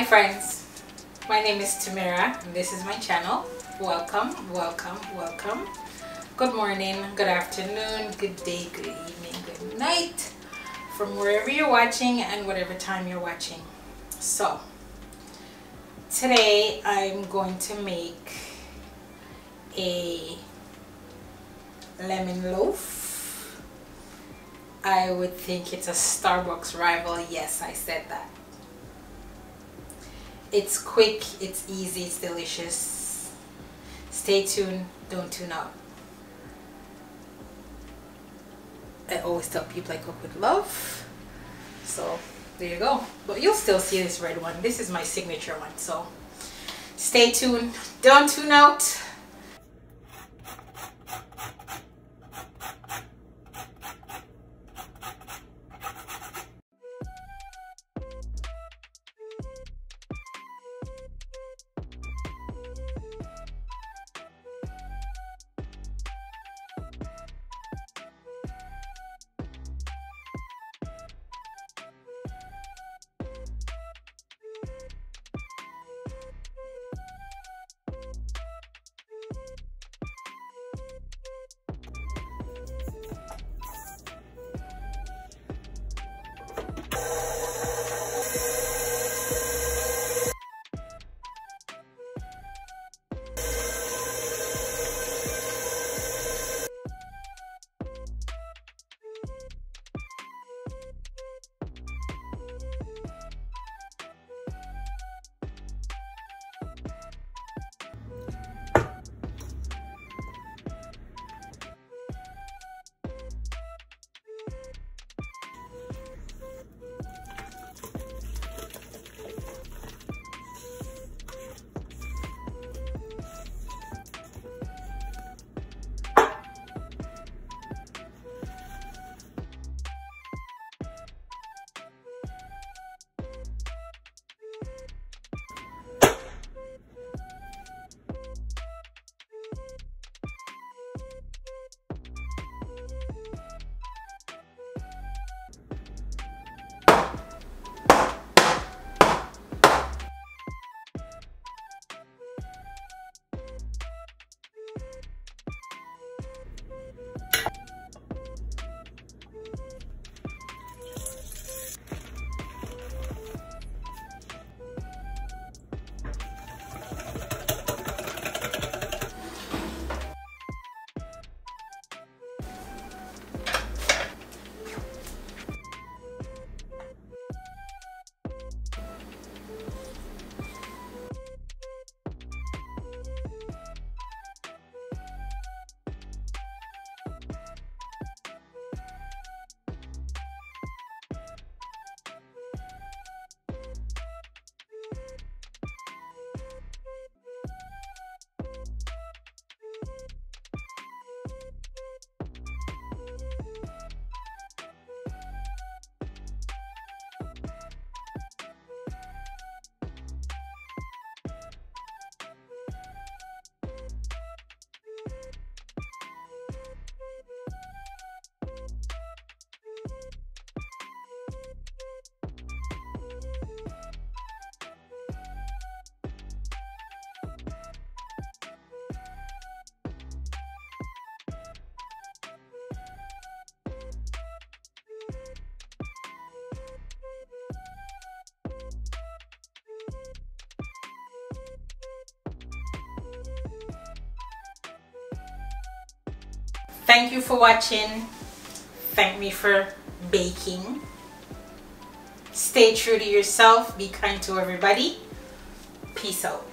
friends, my name is Tamira and this is my channel. Welcome. Good morning, good afternoon, good day, good evening, good night from wherever you're watching and whatever time you're watching. So today I'm going to make a lemon loaf. I would think it's a Starbucks rival. Yes, I said that. It's quick, it's easy, it's delicious. Stay tuned, don't tune out. I always tell people I cook with love. So there you go. But you'll still see this red one. This is my signature one. So stay tuned, don't tune out. Thank you for watching. Thank me for baking. Stay true to yourself. Be kind to everybody. Peace out.